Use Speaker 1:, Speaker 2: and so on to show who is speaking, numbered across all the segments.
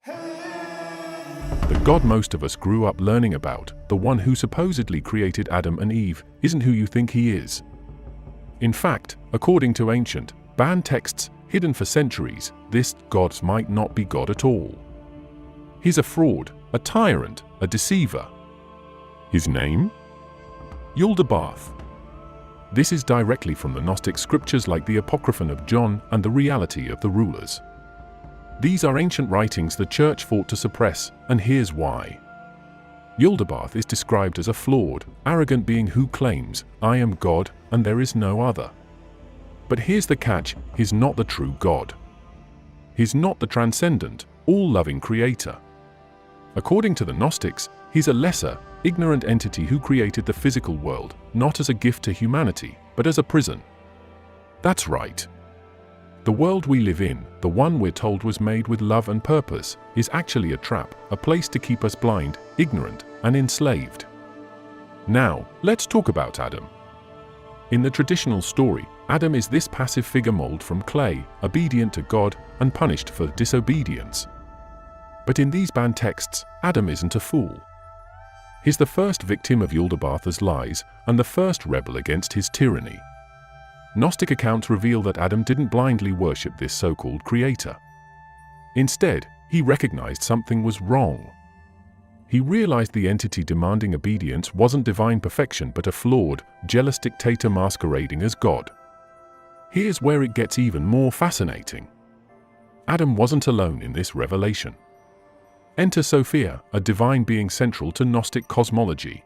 Speaker 1: The God most of us grew up learning about, the one who supposedly created Adam and Eve, isn't who you think he is. In fact, according to ancient, banned texts hidden for centuries, this God might not be God at all. He's a fraud, a tyrant, a deceiver. His name? Yaldabaoth. This is directly from the Gnostic scriptures like the Apocryphon of John and the reality of the rulers. These are ancient writings the church fought to suppress, and here's why. Yaldabaoth is described as a flawed, arrogant being who claims, "I am God and there is no other." But here's the catch, he's not the true God. He's not the transcendent, all-loving creator. According to the Gnostics, he's a lesser, ignorant entity who created the physical world, not as a gift to humanity, but as a prison. That's right. The world we live in, the one we're told was made with love and purpose, is actually a trap, a place to keep us blind, ignorant, and enslaved. Now, let's talk about Adam. In the traditional story, Adam is this passive figure molded from clay, obedient to God, and punished for disobedience. But in these banned texts, Adam isn't a fool. He's the first victim of Yaldabaoth's lies, and the first rebel against his tyranny. Gnostic accounts reveal that Adam didn't blindly worship this so-called creator. Instead, he recognized something was wrong. He realized the entity demanding obedience wasn't divine perfection but a flawed, jealous dictator masquerading as God. Here's where it gets even more fascinating. Adam wasn't alone in this revelation. Enter Sophia, a divine being central to Gnostic cosmology.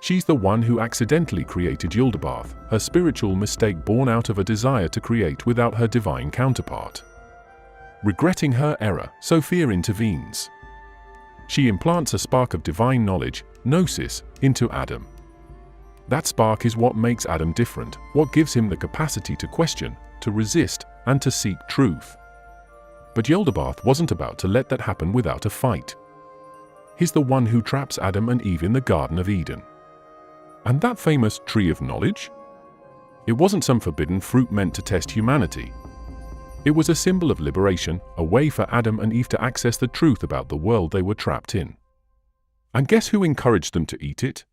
Speaker 1: She's the one who accidentally created Yaldabaoth, her spiritual mistake born out of a desire to create without her divine counterpart. Regretting her error, Sophia intervenes. She implants a spark of divine knowledge, gnosis, into Adam. That spark is what makes Adam different, what gives him the capacity to question, to resist, and to seek truth. But Yaldabaoth wasn't about to let that happen without a fight. He's the one who traps Adam and Eve in the Garden of Eden. And that famous tree of knowledge? It wasn't some forbidden fruit meant to test humanity. It was a symbol of liberation, a way for Adam and Eve to access the truth about the world they were trapped in. And guess who encouraged them to eat it?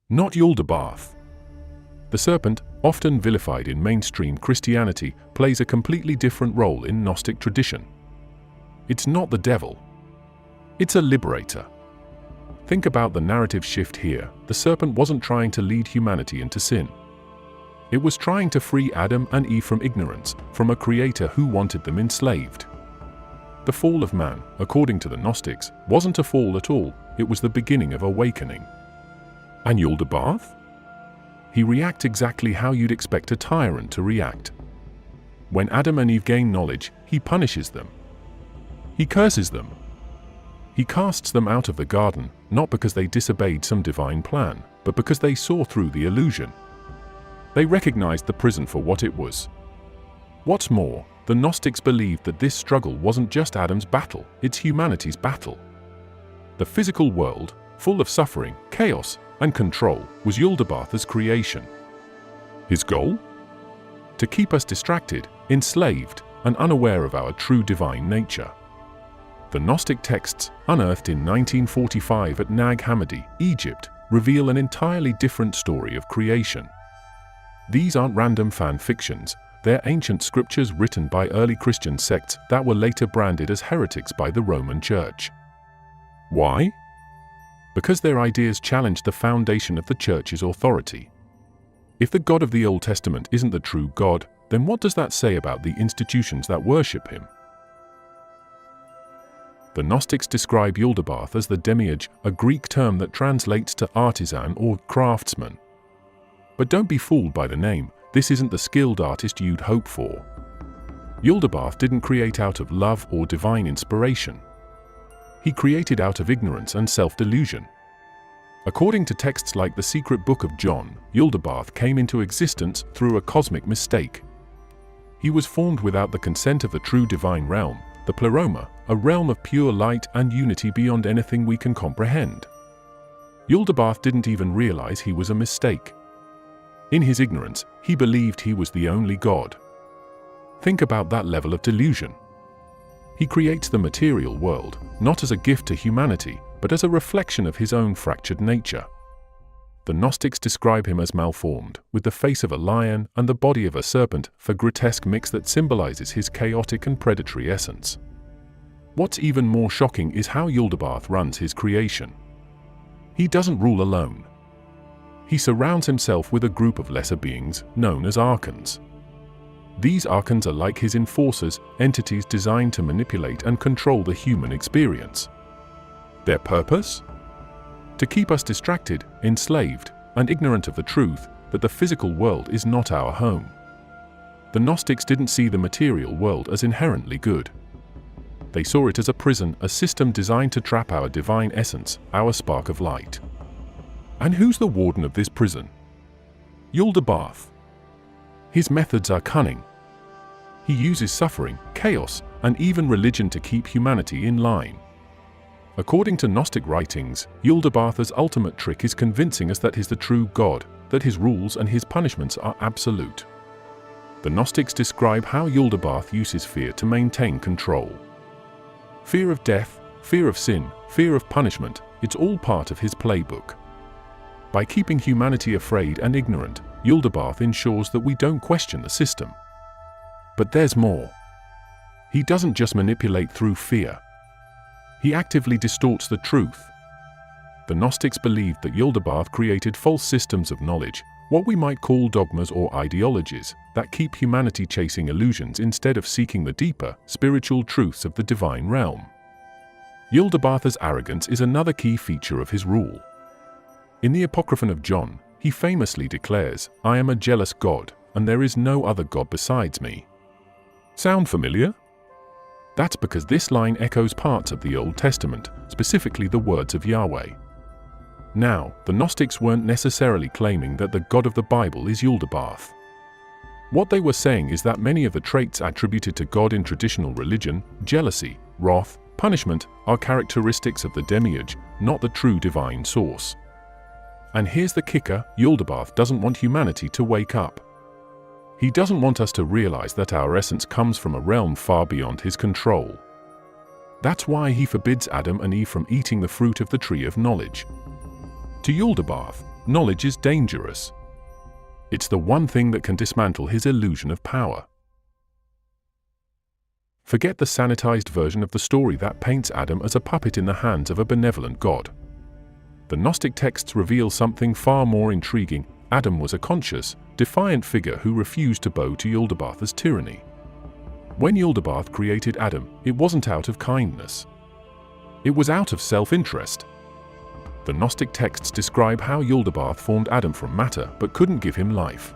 Speaker 1: Not Yaldabaoth. The serpent, often vilified in mainstream Christianity, plays a completely different role in Gnostic tradition. It's not the devil. It's a liberator. Think about the narrative shift here. The serpent wasn't trying to lead humanity into sin. It was trying to free Adam and Eve from ignorance, from a creator who wanted them enslaved. The fall of man, according to the Gnostics, wasn't a fall at all, it was the beginning of awakening. And Yaldabaoth? He reacts exactly how you'd expect a tyrant to react. When Adam and Eve gain knowledge, he punishes them. He curses them. He casts them out of the garden, not because they disobeyed some divine plan, but because they saw through the illusion. They recognized the prison for what it was. What's more, the Gnostics believed that this struggle wasn't just Adam's battle, it's humanity's battle. The physical world, full of suffering, chaos, and control, was Yaldabaoth's creation. His goal? To keep us distracted, enslaved, and unaware of our true divine nature. The Gnostic texts, unearthed in 1945 at Nag Hammadi, Egypt, reveal an entirely different story of creation. These aren't random fan fictions, they're ancient scriptures written by early Christian sects that were later branded as heretics by the Roman Church. Why? Because their ideas challenged the foundation of the Church's authority. If the God of the Old Testament isn't the true God, then what does that say about the institutions that worship him? The Gnostics describe Yaldabaoth as the demiurge, a Greek term that translates to artisan or craftsman. But don't be fooled by the name, this isn't the skilled artist you'd hope for. Yaldabaoth didn't create out of love or divine inspiration. He created out of ignorance and self-delusion. According to texts like the Secret Book of John, Yaldabaoth came into existence through a cosmic mistake. He was formed without the consent of the true divine realm, the Pleroma, a realm of pure light and unity beyond anything we can comprehend. Yaldabaoth didn't even realize he was a mistake. In his ignorance, he believed he was the only God. Think about that level of delusion. He creates the material world, not as a gift to humanity, but as a reflection of his own fractured nature. The Gnostics describe him as malformed, with the face of a lion and the body of a serpent, a grotesque mix that symbolizes his chaotic and predatory essence. What's even more shocking is how Yaldabaoth runs his creation. He doesn't rule alone. He surrounds himself with a group of lesser beings, known as Archons. These Archons are like his enforcers, entities designed to manipulate and control the human experience. Their purpose? To keep us distracted, enslaved, and ignorant of the truth that the physical world is not our home. The Gnostics didn't see the material world as inherently good. They saw it as a prison, a system designed to trap our divine essence, our spark of light. And who's the warden of this prison? Yaldabaoth. His methods are cunning. He uses suffering, chaos, and even religion to keep humanity in line. According to Gnostic writings, Yaldabaoth's ultimate trick is convincing us that he's the true God, that his rules and his punishments are absolute. The Gnostics describe how Yaldabaoth uses fear to maintain control. Fear of death, fear of sin, fear of punishment, it's all part of his playbook. By keeping humanity afraid and ignorant, Yaldabaoth ensures that we don't question the system. But there's more. He doesn't just manipulate through fear. He actively distorts the truth. The Gnostics believed that Yaldabaoth created false systems of knowledge, what we might call dogmas or ideologies, that keep humanity chasing illusions instead of seeking the deeper, spiritual truths of the divine realm. Yaldabaoth's arrogance is another key feature of his rule. In the Apocryphon of John, he famously declares, "I am a jealous God, and there is no other God besides me." Sound familiar? That's because this line echoes parts of the Old Testament, specifically the words of Yahweh. Now, the Gnostics weren't necessarily claiming that the God of the Bible is Yaldabaoth. What they were saying is that many of the traits attributed to God in traditional religion, jealousy, wrath, punishment, are characteristics of the demiurge, not the true divine source. And here's the kicker, Yaldabaoth doesn't want humanity to wake up. He doesn't want us to realize that our essence comes from a realm far beyond his control. That's why he forbids Adam and Eve from eating the fruit of the tree of knowledge. To Yaldabaoth, knowledge is dangerous. It's the one thing that can dismantle his illusion of power. Forget the sanitized version of the story that paints Adam as a puppet in the hands of a benevolent God. The Gnostic texts reveal something far more intriguing. Adam was a conscious, defiant figure who refused to bow to Yaldabaoth's tyranny. When Yaldabaoth created Adam, it wasn't out of kindness. It was out of self-interest. The Gnostic texts describe how Yaldabaoth formed Adam from matter but couldn't give him life.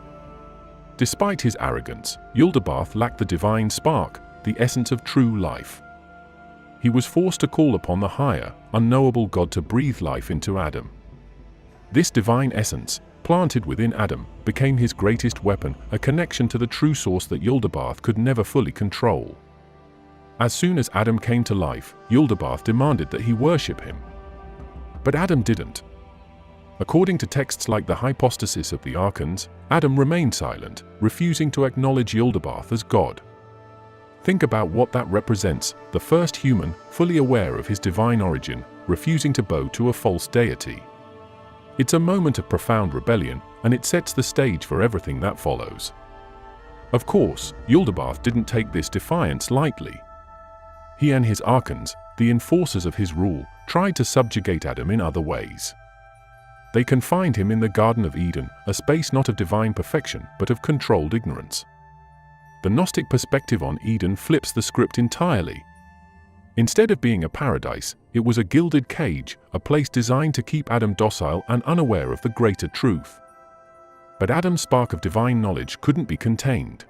Speaker 1: Despite his arrogance, Yaldabaoth lacked the divine spark, the essence of true life. He was forced to call upon the higher, unknowable God to breathe life into Adam. This divine essence, planted within Adam, became his greatest weapon, a connection to the true source that Yaldabaoth could never fully control. As soon as Adam came to life, Yaldabaoth demanded that he worship him. But Adam didn't. According to texts like the Hypostasis of the Archons, Adam remained silent, refusing to acknowledge Yaldabaoth as God. Think about what that represents, the first human, fully aware of his divine origin, refusing to bow to a false deity. It's a moment of profound rebellion, and it sets the stage for everything that follows. Of course, Yaldabaoth didn't take this defiance lightly. He and his Archons, the enforcers of his rule, tried to subjugate Adam in other ways. They confined him in the Garden of Eden, a space not of divine perfection but of controlled ignorance. The Gnostic perspective on Eden flips the script entirely. Instead of being a paradise, it was a gilded cage, a place designed to keep Adam docile and unaware of the greater truth. But Adam's spark of divine knowledge couldn't be contained.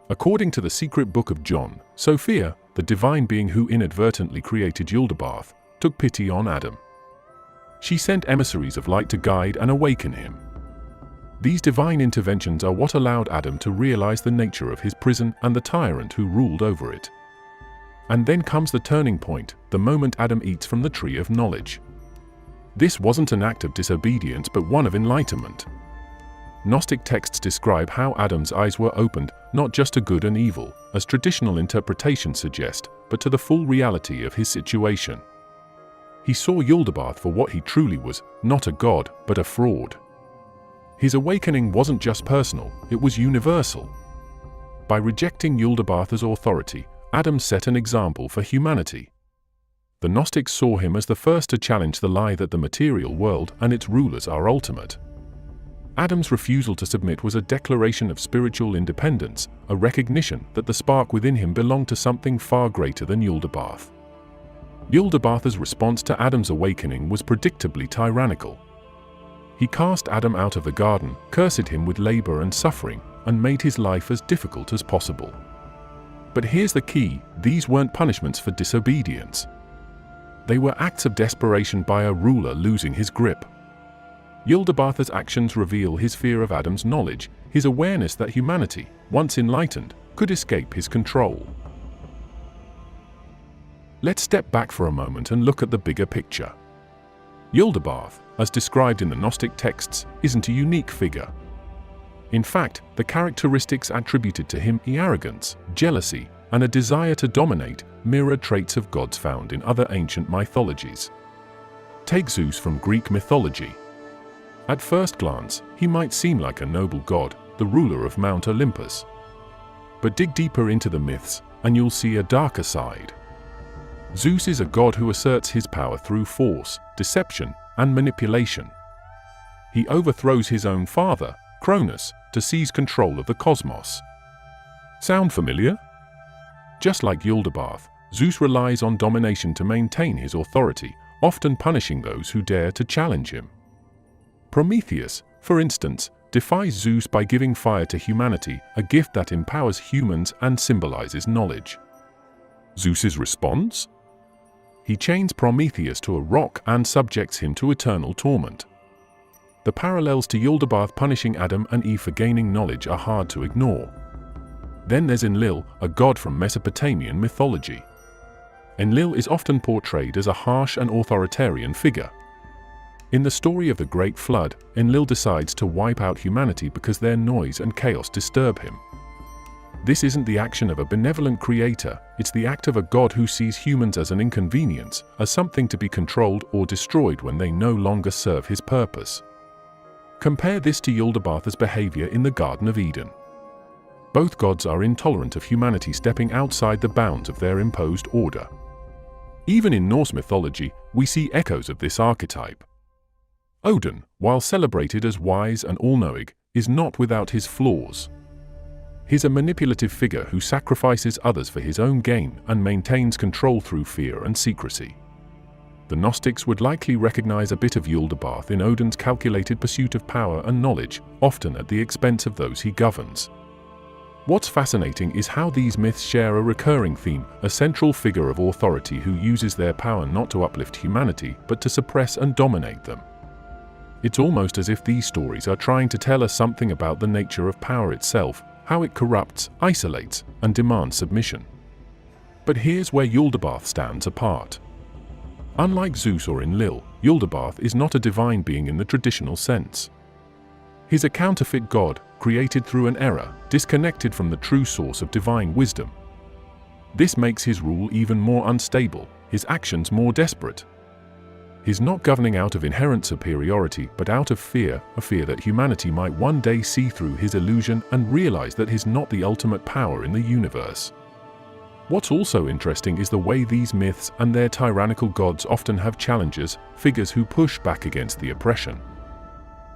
Speaker 1: According to the secret book of John, Sophia, the divine being who inadvertently created Yaldabaoth, took pity on Adam. She sent emissaries of light to guide and awaken him. These divine interventions are what allowed Adam to realize the nature of his prison and the tyrant who ruled over it. And then comes the turning point, the moment Adam eats from the tree of knowledge. This wasn't an act of disobedience but one of enlightenment. Gnostic texts describe how Adam's eyes were opened, not just to good and evil, as traditional interpretations suggest, but to the full reality of his situation. He saw Yaldabaoth for what he truly was, not a god, but a fraud. His awakening wasn't just personal, it was universal. By rejecting Yaldabaoth's authority, Adam set an example for humanity. The Gnostics saw him as the first to challenge the lie that the material world and its rulers are ultimate. Adam's refusal to submit was a declaration of spiritual independence, a recognition that the spark within him belonged to something far greater than Yaldabaoth. Yaldabaoth's response to Adam's awakening was predictably tyrannical. He cast Adam out of the garden, cursed him with labor and suffering, and made his life as difficult as possible. But here's the key: these weren't punishments for disobedience. They were acts of desperation by a ruler losing his grip. Yaldabaoth's actions reveal his fear of Adam's knowledge, his awareness that humanity, once enlightened, could escape his control. Let's step back for a moment and look at the bigger picture. Yaldabaoth, as described in the Gnostic texts, isn't a unique figure. In fact, the characteristics attributed to him, arrogance, jealousy, and a desire to dominate, mirror traits of gods found in other ancient mythologies. Take Zeus from Greek mythology. At first glance, he might seem like a noble god, the ruler of Mount Olympus. But dig deeper into the myths, and you'll see a darker side. Zeus is a god who asserts his power through force, deception, and manipulation. He overthrows his own father, Cronus, to seize control of the cosmos. Sound familiar? Just like Yaldabaoth, Zeus relies on domination to maintain his authority, often punishing those who dare to challenge him. Prometheus, for instance, defies Zeus by giving fire to humanity, a gift that empowers humans and symbolizes knowledge. Zeus's response? He chains Prometheus to a rock and subjects him to eternal torment. The parallels to Yaldabaoth punishing Adam and Eve for gaining knowledge are hard to ignore. Then there's Enlil, a god from Mesopotamian mythology. Enlil is often portrayed as a harsh and authoritarian figure. In the story of the Great Flood, Enlil decides to wipe out humanity because their noise and chaos disturb him. This isn't the action of a benevolent creator, it's the act of a god who sees humans as an inconvenience, as something to be controlled or destroyed when they no longer serve his purpose. Compare this to Yaldabaoth's behavior in the Garden of Eden. Both gods are intolerant of humanity stepping outside the bounds of their imposed order. Even in Norse mythology, we see echoes of this archetype. Odin, while celebrated as wise and all-knowing, is not without his flaws. He's a manipulative figure who sacrifices others for his own gain and maintains control through fear and secrecy. The Gnostics would likely recognize a bit of Yaldabaoth in Odin's calculated pursuit of power and knowledge, often at the expense of those he governs. What's fascinating is how these myths share a recurring theme, a central figure of authority who uses their power not to uplift humanity but to suppress and dominate them. It's almost as if these stories are trying to tell us something about the nature of power itself, how it corrupts, isolates, and demands submission. But here's where Yaldabaoth stands apart. Unlike Zeus or Enlil, Yaldabaoth is not a divine being in the traditional sense. He's a counterfeit god, created through an error, disconnected from the true source of divine wisdom. This makes his rule even more unstable, his actions more desperate. He's not governing out of inherent superiority but out of fear, a fear that humanity might one day see through his illusion and realize that he's not the ultimate power in the universe. What's also interesting is the way these myths and their tyrannical gods often have challengers, figures who push back against the oppression.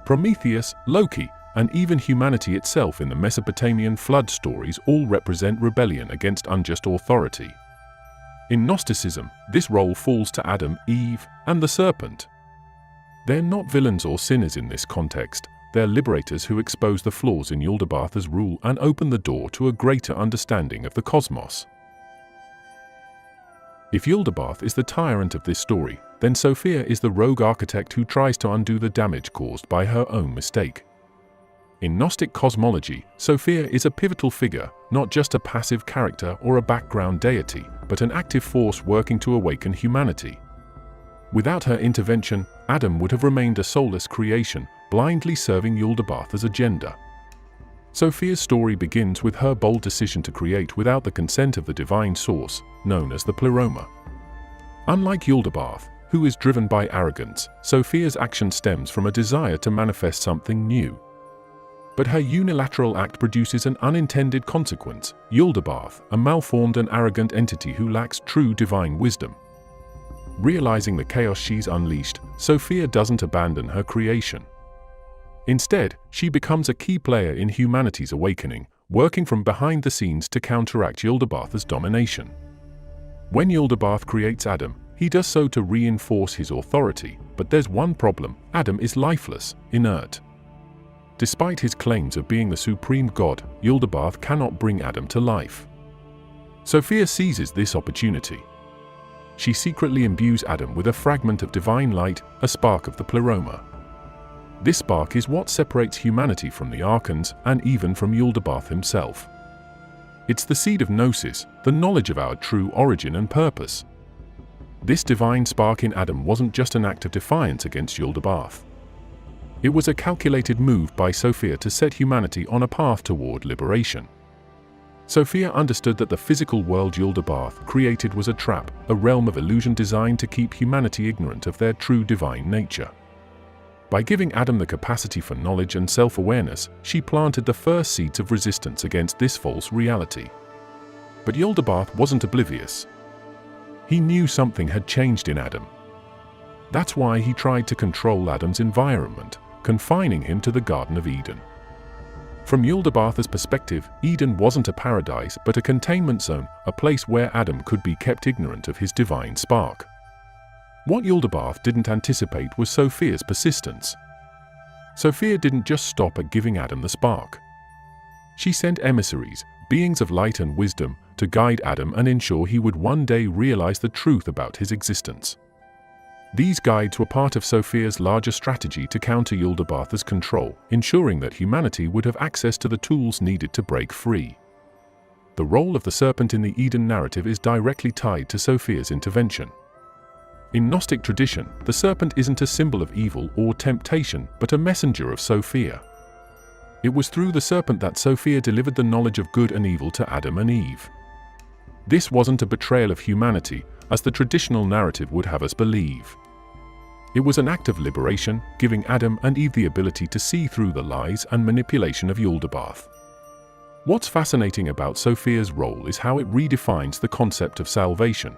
Speaker 1: Prometheus, Loki, and even humanity itself in the Mesopotamian flood stories all represent rebellion against unjust authority. In Gnosticism, this role falls to Adam, Eve, and the serpent. They're not villains or sinners in this context, they're liberators who expose the flaws in Yaldabaoth's rule and open the door to a greater understanding of the cosmos. If Yaldabaoth is the tyrant of this story, then Sophia is the rogue architect who tries to undo the damage caused by her own mistake. In Gnostic cosmology, Sophia is a pivotal figure, not just a passive character or a background deity, but an active force working to awaken humanity. Without her intervention, Adam would have remained a soulless creation, blindly serving Yaldabaoth's agenda. Sophia's story begins with her bold decision to create without the consent of the divine source, known as the Pleroma. Unlike Yaldabaoth, who is driven by arrogance, Sophia's action stems from a desire to manifest something new. But her unilateral act produces an unintended consequence: Yaldabaoth, a malformed and arrogant entity who lacks true divine wisdom. Realizing the chaos she's unleashed, Sophia doesn't abandon her creation. Instead, she becomes a key player in humanity's awakening, working from behind the scenes to counteract Yaldabaoth's domination. When Yaldabaoth creates Adam, he does so to reinforce his authority, but there's one problem: Adam is lifeless, inert. Despite his claims of being the supreme god, Yaldabaoth cannot bring Adam to life. Sophia seizes this opportunity. She secretly imbues Adam with a fragment of divine light, a spark of the Pleroma. This spark is what separates humanity from the Archons and even from Yaldabaoth himself. It's the seed of Gnosis, the knowledge of our true origin and purpose. This divine spark in Adam wasn't just an act of defiance against Yaldabaoth. It was a calculated move by Sophia to set humanity on a path toward liberation. Sophia understood that the physical world Yaldabaoth created was a trap, a realm of illusion designed to keep humanity ignorant of their true divine nature. By giving Adam the capacity for knowledge and self-awareness, she planted the first seeds of resistance against this false reality. But Yaldabaoth wasn't oblivious. He knew something had changed in Adam. That's why he tried to control Adam's environment, confining him to the Garden of Eden. From Yaldabaoth's perspective, Eden wasn't a paradise but a containment zone, a place where Adam could be kept ignorant of his divine spark. What Yaldabaoth didn't anticipate was Sophia's persistence. Sophia didn't just stop at giving Adam the spark. She sent emissaries, beings of light and wisdom, to guide Adam and ensure he would one day realize the truth about his existence. These guides were part of Sophia's larger strategy to counter Yaldabaoth's control, ensuring that humanity would have access to the tools needed to break free. The role of the serpent in the Eden narrative is directly tied to Sophia's intervention. In Gnostic tradition, the serpent isn't a symbol of evil or temptation, but a messenger of Sophia. It was through the serpent that Sophia delivered the knowledge of good and evil to Adam and Eve. This wasn't a betrayal of humanity, as the traditional narrative would have us believe. It was an act of liberation, giving Adam and Eve the ability to see through the lies and manipulation of Yaldabaoth. What's fascinating about Sophia's role is how it redefines the concept of salvation.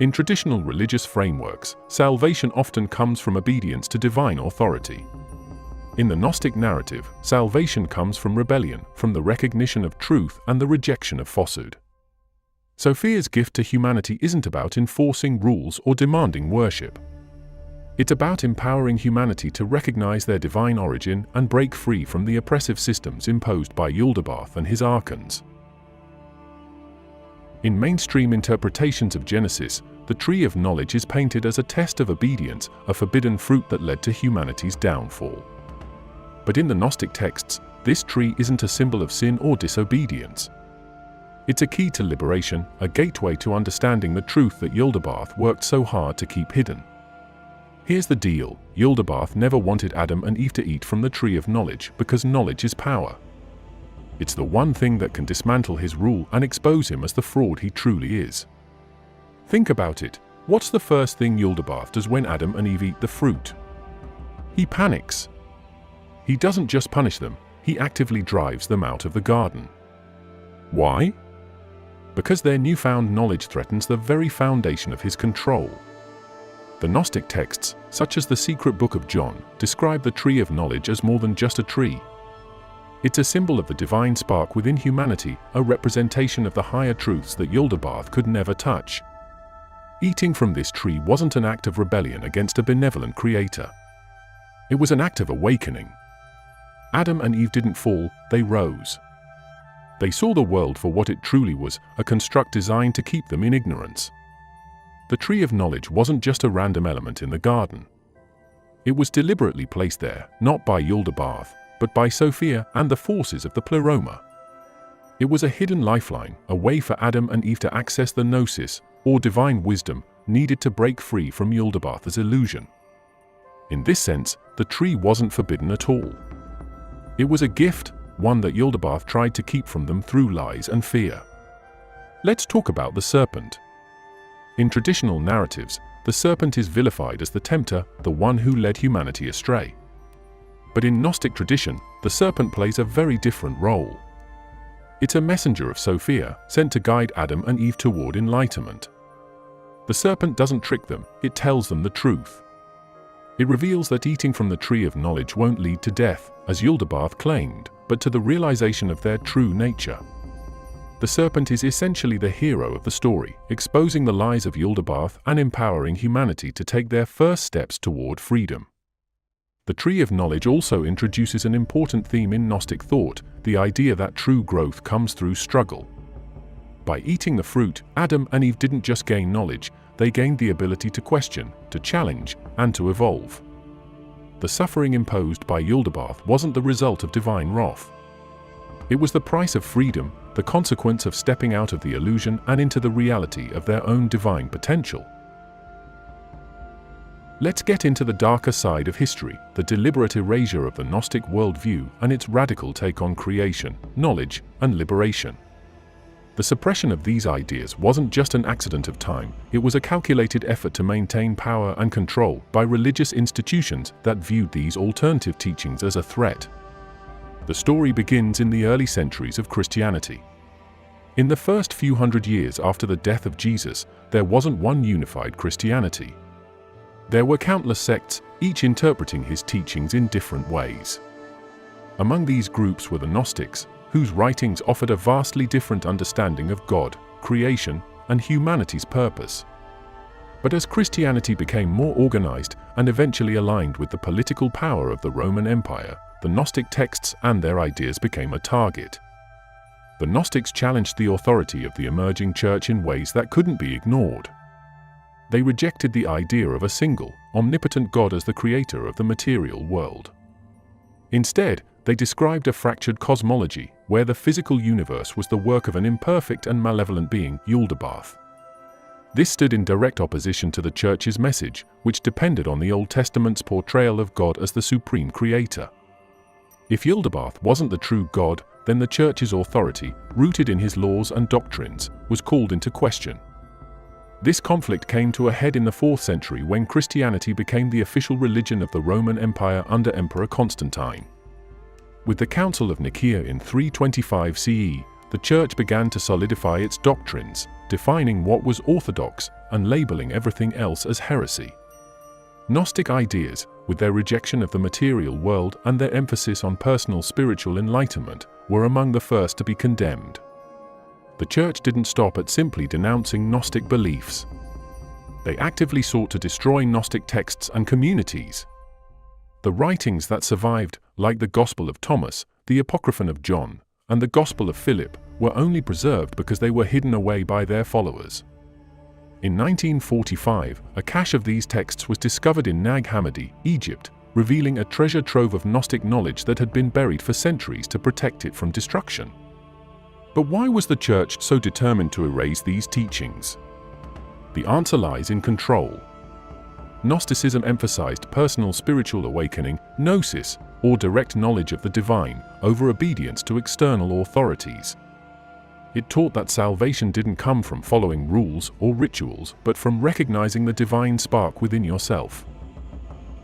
Speaker 1: In traditional religious frameworks, salvation often comes from obedience to divine authority. In the Gnostic narrative, salvation comes from rebellion, from the recognition of truth and the rejection of falsehood. Sophia's gift to humanity isn't about enforcing rules or demanding worship. It's about empowering humanity to recognize their divine origin and break free from the oppressive systems imposed by Yaldabaoth and his Archons. In mainstream interpretations of Genesis, the Tree of Knowledge is painted as a test of obedience, a forbidden fruit that led to humanity's downfall. But in the Gnostic texts, this tree isn't a symbol of sin or disobedience. It's a key to liberation, a gateway to understanding the truth that Yaldabaoth worked so hard to keep hidden. Here's the deal: Yaldabaoth never wanted Adam and Eve to eat from the Tree of Knowledge because knowledge is power. It's the one thing that can dismantle his rule and expose him as the fraud he truly is. Think about it. What's the first thing Yaldabaoth does when Adam and Eve eat the fruit? He panics. He doesn't just punish them, he actively drives them out of the garden. Why? Because their newfound knowledge threatens the very foundation of his control. The Gnostic texts, such as the Secret Book of John, describe the Tree of Knowledge as more than just a tree. It's a symbol of the divine spark within humanity, a representation of the higher truths that Yaldabaoth could never touch. Eating from this tree wasn't an act of rebellion against a benevolent creator. It was an act of awakening. Adam and Eve didn't fall, they rose. They saw the world for what it truly was, a construct designed to keep them in ignorance. The Tree of Knowledge wasn't just a random element in the garden. It was deliberately placed there, not by Yaldabaoth, but by Sophia and the forces of the Pleroma. It was a hidden lifeline, a way for Adam and Eve to access the Gnosis, or divine wisdom, needed to break free from Yaldabaoth's illusion. In this sense, the tree wasn't forbidden at all. It was a gift, one that Yaldabaoth tried to keep from them through lies and fear. Let's talk about the serpent. In traditional narratives, the serpent is vilified as the tempter, the one who led humanity astray. But in Gnostic tradition, the serpent plays a very different role. It's a messenger of Sophia, sent to guide Adam and Eve toward enlightenment. The serpent doesn't trick them, it tells them the truth. It reveals that eating from the tree of knowledge won't lead to death, as Yaldabaoth claimed, but to the realization of their true nature. The serpent is essentially the hero of the story, exposing the lies of Yaldabaoth and empowering humanity to take their first steps toward freedom. The tree of knowledge also introduces an important theme in Gnostic thought, the idea that true growth comes through struggle. By eating the fruit, Adam and Eve didn't just gain knowledge, they gained the ability to question, to challenge, and to evolve. The suffering imposed by Yaldabaoth wasn't the result of divine wrath. It was the price of freedom, the consequence of stepping out of the illusion and into the reality of their own divine potential. Let's get into the darker side of history, the deliberate erasure of the Gnostic worldview and its radical take on creation, knowledge, and liberation. The suppression of these ideas wasn't just an accident of time, it was a calculated effort to maintain power and control by religious institutions that viewed these alternative teachings as a threat. The story begins in the early centuries of Christianity. In the first few hundred years after the death of Jesus, there wasn't one unified Christianity. There were countless sects, each interpreting his teachings in different ways. Among these groups were the Gnostics, whose writings offered a vastly different understanding of God, creation, and humanity's purpose. But as Christianity became more organized and eventually aligned with the political power of the Roman Empire, the Gnostic texts and their ideas became a target. The Gnostics challenged the authority of the emerging church in ways that couldn't be ignored. They rejected the idea of a single, omnipotent God as the creator of the material world. Instead, they described a fractured cosmology, where the physical universe was the work of an imperfect and malevolent being, Yaldabaoth. This stood in direct opposition to the Church's message, which depended on the Old Testament's portrayal of God as the supreme creator. If Yaldabaoth wasn't the true God, then the Church's authority, rooted in his laws and doctrines, was called into question. This conflict came to a head in the 4th century when Christianity became the official religion of the Roman Empire under Emperor Constantine. With the Council of Nicaea in 325 CE, the Church began to solidify its doctrines, defining what was orthodox and labeling everything else as heresy. Gnostic ideas, with their rejection of the material world and their emphasis on personal spiritual enlightenment, were among the first to be condemned. The Church didn't stop at simply denouncing Gnostic beliefs. They actively sought to destroy Gnostic texts and communities. The writings that survived, like the Gospel of Thomas, the Apocryphon of John, and the Gospel of Philip, were only preserved because they were hidden away by their followers. In 1945, a cache of these texts was discovered in Nag Hammadi, Egypt, revealing a treasure trove of Gnostic knowledge that had been buried for centuries to protect it from destruction. But why was the Church so determined to erase these teachings? The answer lies in control. Gnosticism emphasized personal spiritual awakening, gnosis, or direct knowledge of the divine, over obedience to external authorities. It taught that salvation didn't come from following rules or rituals, but from recognizing the divine spark within yourself.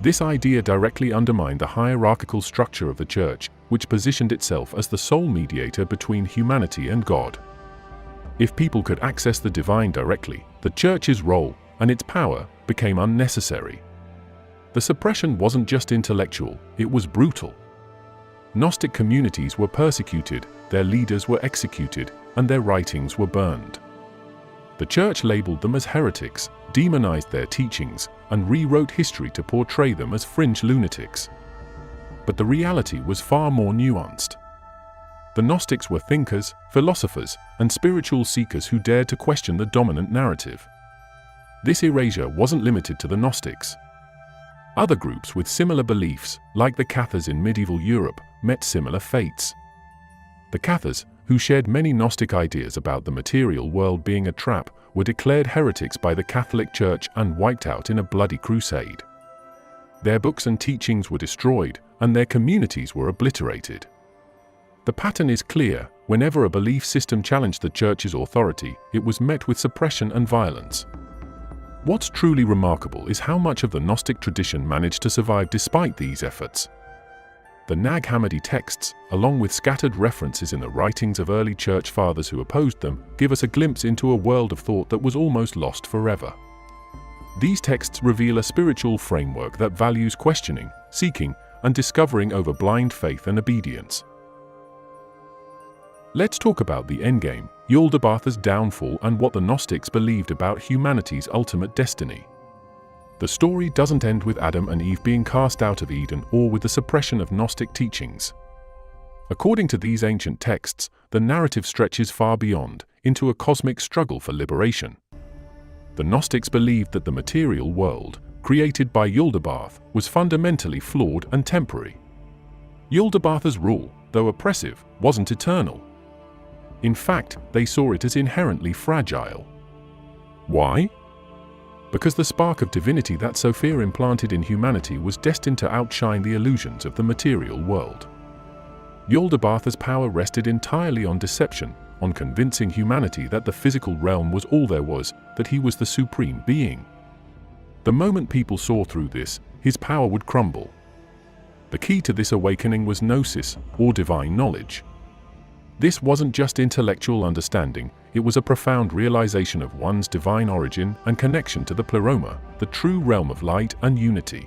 Speaker 1: This idea directly undermined the hierarchical structure of the Church, which positioned itself as the sole mediator between humanity and God. If people could access the divine directly, the Church's role and its power became unnecessary. The suppression wasn't just intellectual, it was brutal. Gnostic communities were persecuted, their leaders were executed, and their writings were burned. The Church labeled them as heretics, demonized their teachings, and rewrote history to portray them as fringe lunatics. But the reality was far more nuanced. The Gnostics were thinkers, philosophers, and spiritual seekers who dared to question the dominant narrative. This erasure wasn't limited to the Gnostics. Other groups with similar beliefs, like the Cathars in medieval Europe, met similar fates. The Cathars, who shared many Gnostic ideas about the material world being a trap, were declared heretics by the Catholic Church and wiped out in a bloody crusade. Their books and teachings were destroyed, and their communities were obliterated. The pattern is clear: whenever a belief system challenged the church's authority, it was met with suppression and violence. What's truly remarkable is how much of the Gnostic tradition managed to survive despite these efforts. The Nag Hammadi texts, along with scattered references in the writings of early church fathers who opposed them, give us a glimpse into a world of thought that was almost lost forever. These texts reveal a spiritual framework that values questioning, seeking, and discovering over blind faith and obedience. Let's talk about the endgame, Yaldabaoth's downfall, and what the Gnostics believed about humanity's ultimate destiny. The story doesn't end with Adam and Eve being cast out of Eden or with the suppression of Gnostic teachings. According to these ancient texts, the narrative stretches far beyond, into a cosmic struggle for liberation. The Gnostics believed that the material world, created by Yaldabaoth, was fundamentally flawed and temporary. Yaldabaoth's rule, though oppressive, wasn't eternal. In fact, they saw it as inherently fragile. Why? Because the spark of divinity that Sophia implanted in humanity was destined to outshine the illusions of the material world. Yaldabaoth's power rested entirely on deception, on convincing humanity that the physical realm was all there was, that he was the supreme being. The moment people saw through this, his power would crumble. The key to this awakening was gnosis, or divine knowledge. This wasn't just intellectual understanding, it was a profound realization of one's divine origin and connection to the pleroma, the true realm of light and unity.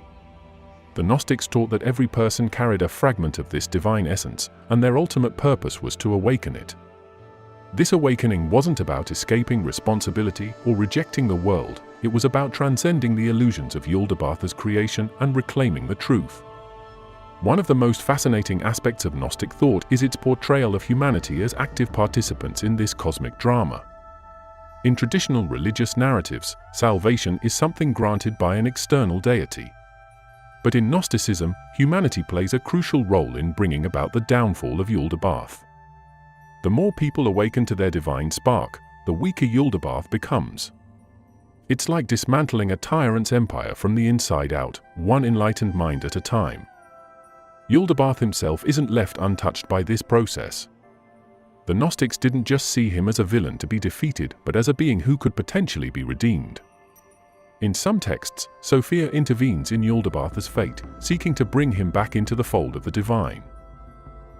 Speaker 1: The Gnostics taught that every person carried a fragment of this divine essence, and their ultimate purpose was to awaken it. This awakening wasn't about escaping responsibility or rejecting the world, it was about transcending the illusions of Yaldabaoth's creation and reclaiming the truth. One of the most fascinating aspects of Gnostic thought is its portrayal of humanity as active participants in this cosmic drama. In traditional religious narratives, salvation is something granted by an external deity. But in Gnosticism, humanity plays a crucial role in bringing about the downfall of Yaldabaoth. The more people awaken to their divine spark, the weaker Yaldabaoth becomes. It's like dismantling a tyrant's empire from the inside out, one enlightened mind at a time. Yaldabaoth himself isn't left untouched by this process. The Gnostics didn't just see him as a villain to be defeated, but as a being who could potentially be redeemed. In some texts, Sophia intervenes in Yaldabaoth's fate, seeking to bring him back into the fold of the divine.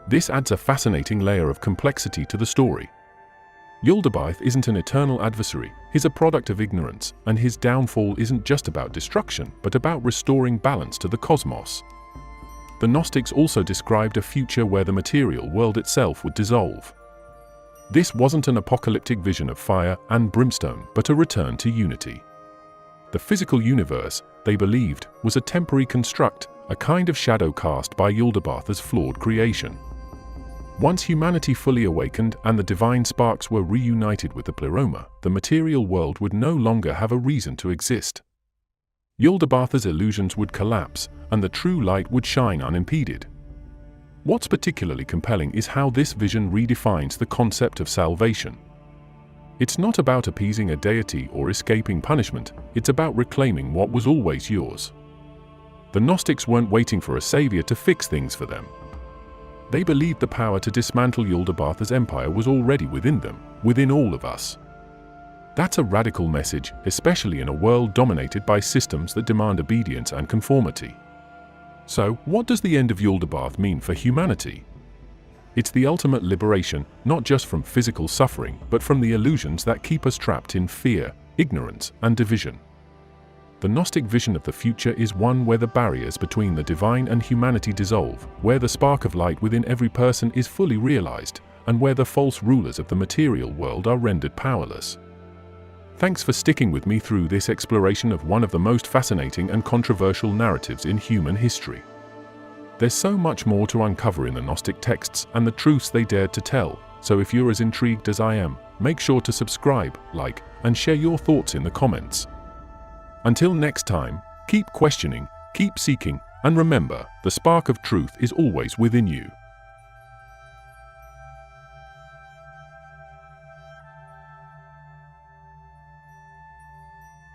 Speaker 1: This adds a fascinating layer of complexity to the story. Yaldabaoth isn't an eternal adversary, he's a product of ignorance, and his downfall isn't just about destruction, but about restoring balance to the cosmos. The Gnostics also described a future where the material world itself would dissolve. This wasn't an apocalyptic vision of fire and brimstone, but a return to unity. The physical universe, they believed, was a temporary construct, a kind of shadow cast by Yaldabaoth's flawed creation. Once humanity fully awakened and the divine sparks were reunited with the pleroma, the material world would no longer have a reason to exist. Yaldabaoth's illusions would collapse, and the true light would shine unimpeded. What's particularly compelling is how this vision redefines the concept of salvation. It's not about appeasing a deity or escaping punishment, it's about reclaiming what was always yours. The Gnostics weren't waiting for a savior to fix things for them. They believed the power to dismantle Yaldabaoth's empire was already within them, within all of us. That's a radical message, especially in a world dominated by systems that demand obedience and conformity. So, what does the end of Yaldabaoth mean for humanity? It's the ultimate liberation, not just from physical suffering, but from the illusions that keep us trapped in fear, ignorance, and division. The Gnostic vision of the future is one where the barriers between the divine and humanity dissolve, where the spark of light within every person is fully realized, and where the false rulers of the material world are rendered powerless. Thanks for sticking with me through this exploration of one of the most fascinating and controversial narratives in human history. There's so much more to uncover in the Gnostic texts and the truths they dared to tell, so if you're as intrigued as I am, make sure to subscribe, like, and share your thoughts in the comments. Until next time, keep questioning, keep seeking, and remember, the spark of truth is always within you.